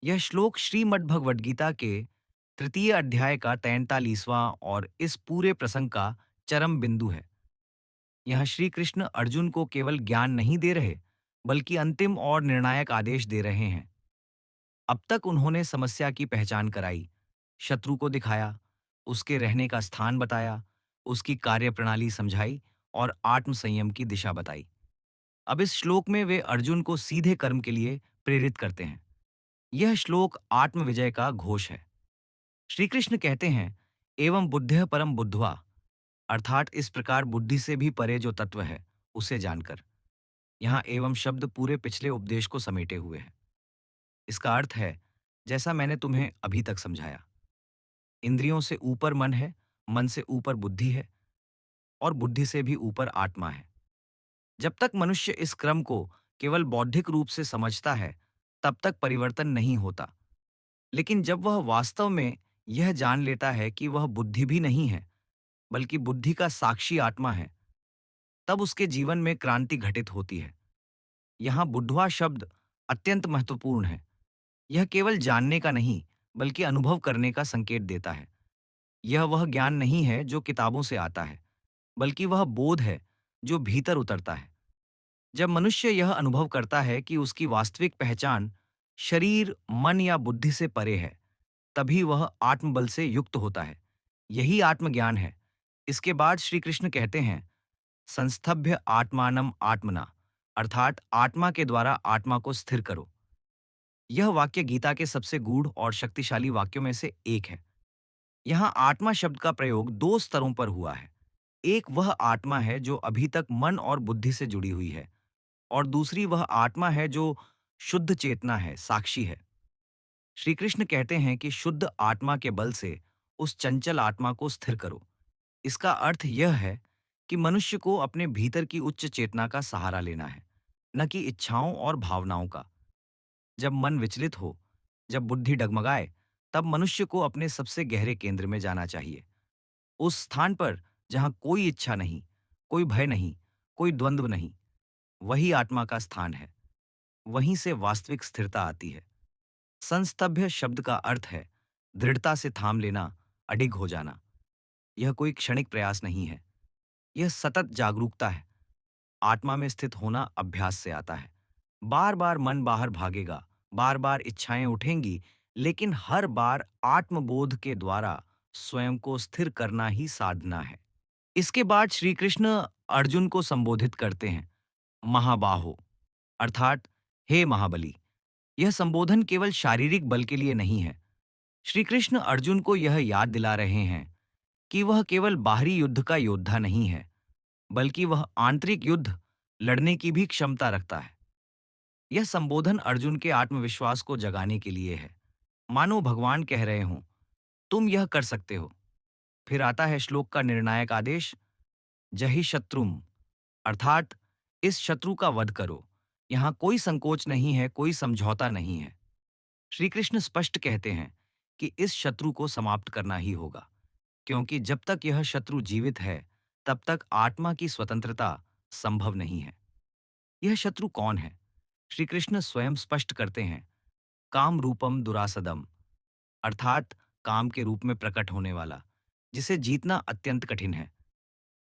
यह श्लोक श्रीमद् भगवद गीता के तृतीय अध्याय का 43वां और इस पूरे प्रसंग का चरम बिंदु है। यहाँ श्री कृष्ण अर्जुन को केवल ज्ञान नहीं दे रहे, बल्कि अंतिम और निर्णायक आदेश दे रहे हैं। अब तक उन्होंने समस्या की पहचान कराई, शत्रु को दिखाया, उसके रहने का स्थान बताया, उसकी कार्यप्रणाली समझाई और आत्म संयम की दिशा बताई। अब इस श्लोक में वे अर्जुन को सीधे कर्म के लिए प्रेरित करते हैं। यह श्लोक आत्म विजय का घोष है। श्री कृष्ण कहते हैं, एवं बुद्धः परम बुद्ध्वा, अर्थात इस प्रकार बुद्धि से भी परे जो तत्व है, उसे जानकर। यहाँ एवं शब्द पूरे पिछले उपदेश को समेटे हुए है। इसका अर्थ है, जैसा मैंने तुम्हें अभी तक समझाया। इंद्रियों से ऊपर मन है, मन से ऊपर बुद्धि है और बुद्धि से भी ऊपर आत्मा है। जब तक मनुष्य इस क्रम को केवल बौद्धिक रूप से समझता है, तब तक परिवर्तन नहीं होता। लेकिन जब वह वास्तव में यह जान लेता है कि वह बुद्धि भी नहीं है, बल्कि बुद्धि का साक्षी आत्मा है, तब उसके जीवन में क्रांति घटित होती है। यहाँ बुद्धवा शब्द अत्यंत महत्वपूर्ण है। यह केवल जानने का नहीं, बल्कि अनुभव करने का संकेत देता है। यह वह ज्ञान नहीं है जो किताबों से आता है, बल्कि वह बोध है जो भीतर उतरता है। जब मनुष्य यह अनुभव करता है कि उसकी वास्तविक पहचान शरीर, मन या बुद्धि से परे है, तभी वह आत्मबल से युक्त होता है। यही आत्मज्ञान है। इसके बाद श्री कृष्ण कहते हैं, संस्थभ्य आत्मानम आत्मना, अर्थात आत्मा के द्वारा आत्मा को स्थिर करो। यह वाक्य गीता के सबसे गूढ़ और शक्तिशाली वाक्यों में से एक है। यहाँ आत्मा शब्द का प्रयोग दो स्तरों पर हुआ है। एक वह आत्मा है जो अभी तक मन और बुद्धि से जुड़ी हुई है, और दूसरी वह आत्मा है जो शुद्ध चेतना है, साक्षी है। श्री कृष्ण कहते हैं कि शुद्ध आत्मा के बल से उस चंचल आत्मा को स्थिर करो। इसका अर्थ यह है कि मनुष्य को अपने भीतर की उच्च चेतना का सहारा लेना है, न कि इच्छाओं और भावनाओं का। जब मन विचलित हो, जब बुद्धि डगमगाए, तब मनुष्य को अपने सबसे गहरे केंद्र में जाना चाहिए। उस स्थान पर जहां कोई इच्छा नहीं, कोई भय नहीं, कोई द्वंद्व नहीं, वही आत्मा का स्थान है। वहीं से वास्तविक स्थिरता आती है। संस्तभ्य शब्द का अर्थ है दृढ़ता से थाम लेना, अडिग हो जाना। यह कोई क्षणिक प्रयास नहीं है, यह सतत जागरूकता है। आत्मा में स्थित होना अभ्यास से आता है। बार बार मन बाहर भागेगा, बार बार इच्छाएं उठेंगी, लेकिन हर बार आत्मबोध के द्वारा स्वयं को स्थिर करना ही साधना है। इसके बाद श्री कृष्ण अर्जुन को संबोधित करते हैं, महाबाहो, अर्थात हे महाबली। यह संबोधन केवल शारीरिक बल के लिए नहीं है। श्री कृष्ण अर्जुन को यह याद दिला रहे हैं कि वह केवल बाहरी युद्ध का योद्धा नहीं है, बल्कि वह आंतरिक युद्ध लड़ने की भी क्षमता रखता है। यह संबोधन अर्जुन के आत्मविश्वास को जगाने के लिए है। मानो भगवान कह रहे हों, तुम यह कर सकते हो। फिर आता है श्लोक का निर्णायक आदेश, जहि शत्रुम, अर्थात इस शत्रु का वध करो। यहाँ कोई संकोच नहीं है, कोई समझौता नहीं है। श्री कृष्ण स्पष्ट कहते हैं कि इस शत्रु को समाप्त करना ही होगा, क्योंकि जब तक यह शत्रु जीवित है, तब तक आत्मा की स्वतंत्रता संभव नहीं है। यह शत्रु कौन है? श्री कृष्ण स्वयं स्पष्ट करते हैं, काम रूपम दुरासदम, अर्थात काम के रूप में प्रकट होने वाला, जिसे जीतना अत्यंत कठिन है।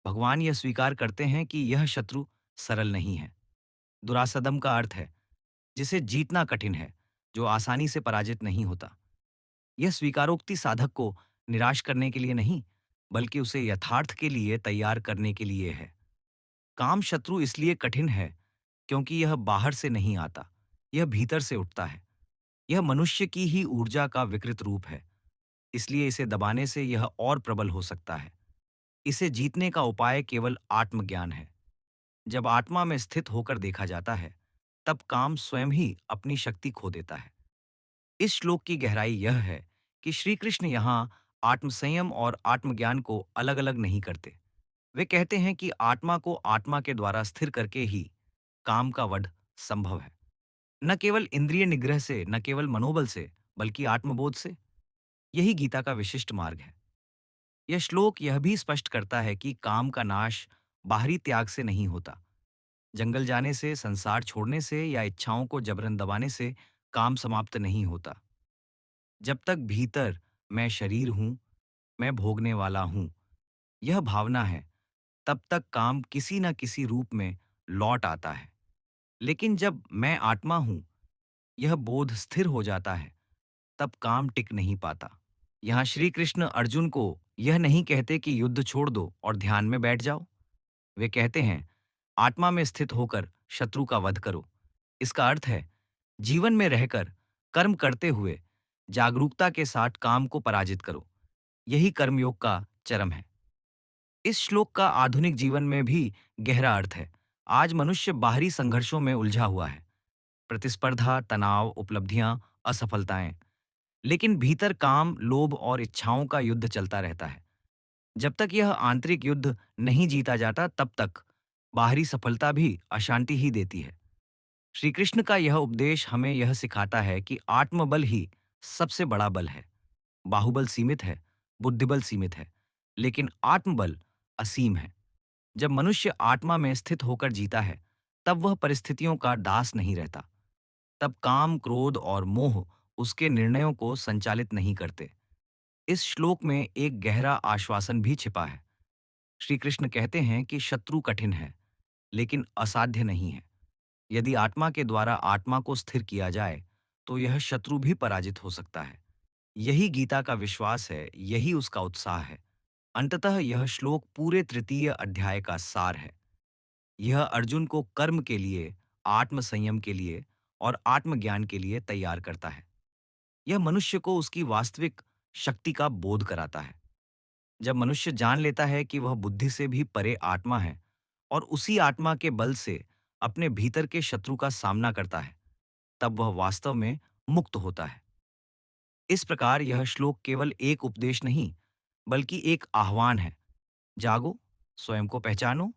भगवान यह स्वीकार करते हैं कि यह शत्रु सरल नहीं है। दुरासदम का अर्थ है जिसे जीतना कठिन है, जो आसानी से पराजित नहीं होता। यह स्वीकारोक्ति साधक को निराश करने के लिए नहीं, बल्कि उसे यथार्थ के लिए तैयार करने के लिए है। काम शत्रु इसलिए कठिन है क्योंकि यह बाहर से नहीं आता, यह भीतर से उठता है। यह मनुष्य की ही ऊर्जा का विकृत रूप है, इसलिए इसे दबाने से यह और प्रबल हो सकता है। इसे जीतने का उपाय केवल आत्मज्ञान है। जब आत्मा में स्थित होकर देखा जाता है, तब काम स्वयं ही अपनी शक्ति खो देता है। इस श्लोक की गहराई यह है कि श्री कृष्ण यहाँ आत्मसंयम और आत्मज्ञान को अलग-अलग नहीं करते। वे कहते हैं कि आत्मा को आत्मा के द्वारा स्थिर करके ही काम का वध संभव है। न केवल इंद्रिय निग्रह से, न केवल मनोबल से, बल्कि आत्मबोध से। यही गीता का विशिष्ट मार्ग है। यह श्लोक यह भी स्पष्ट करता है कि काम का नाश बाहरी त्याग से नहीं होता। जंगल जाने से, संसार छोड़ने से या इच्छाओं को जबरन दबाने से काम समाप्त नहीं होता। जब तक भीतर मैं शरीर हूं, मैं भोगने वाला हूं, यह भावना है, तब तक काम किसी न किसी रूप में लौट आता है। लेकिन जब मैं आत्मा हूं, यह बोध स्थिर हो जाता है, तब काम टिक नहीं पाता। यहाँ श्री कृष्ण अर्जुन को यह नहीं कहते कि युद्ध छोड़ दो और ध्यान में बैठ जाओ। वे कहते हैं, आत्मा में स्थित होकर शत्रु का वध करो। इसका अर्थ है, जीवन में रहकर, कर्म करते हुए, जागरूकता के साथ काम को पराजित करो। यही कर्मयोग का चरम है। इस श्लोक का आधुनिक जीवन में भी गहरा अर्थ है। आज मनुष्य बाहरी संघर्षों में उलझा हुआ है। प्रतिस्पर्धा, तनाव, उपलब्धियां, असफलताएं। लेकिन भीतर काम, लोभ और इच्छाओं का युद्ध चलता रहता है। जब तक यह आंतरिक युद्ध नहीं जीता जाता, तब तक बाहरी सफलता भी अशांति ही देती है। श्री कृष्ण का यह उपदेश हमें यह सिखाता है कि आत्मबल ही सबसे बड़ा बल है। बाहुबल सीमित है, बुद्धिबल सीमित है, लेकिन आत्मबल असीम है। जब मनुष्य आत्मा में स्थित होकर जीता है, तब वह परिस्थितियों का दास नहीं रहता। तब काम, क्रोध और मोह उसके निर्णयों को संचालित नहीं करते। इस श्लोक में एक गहरा आश्वासन भी छिपा है। श्री कृष्ण कहते हैं कि शत्रु कठिन है, लेकिन असाध्य नहीं है। यदि आत्मा के द्वारा आत्मा को स्थिर किया जाए, तो यह शत्रु भी पराजित हो सकता है। यही गीता का विश्वास है, यही उसका उत्साह है। अंततः यह श्लोक पूरे तृतीय अध्याय का सार है। यह अर्जुन को कर्म के लिए, आत्म संयम के लिए और आत्मज्ञान के लिए तैयार करता है। यह मनुष्य को उसकी वास्तविक शक्ति का बोध कराता है। जब मनुष्य जान लेता है कि वह बुद्धि से भी परे आत्मा है और उसी आत्मा के बल से अपने भीतर के शत्रु का सामना करता है, तब वह वास्तव में मुक्त होता है। इस प्रकार यह श्लोक केवल एक उपदेश नहीं, बल्कि एक आह्वान है। जागो, स्वयं को पहचानो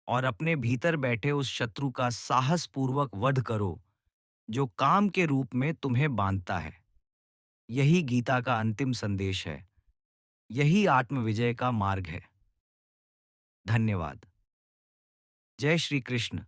और अपने भीतर बैठे उस शत्रु का साहसपूर्वक वध करो, जो काम के रूप में तुम्हें बांधता है। यही गीता का अंतिम संदेश है। यही आत्मविजय का मार्ग है। धन्यवाद। जय श्री कृष्ण।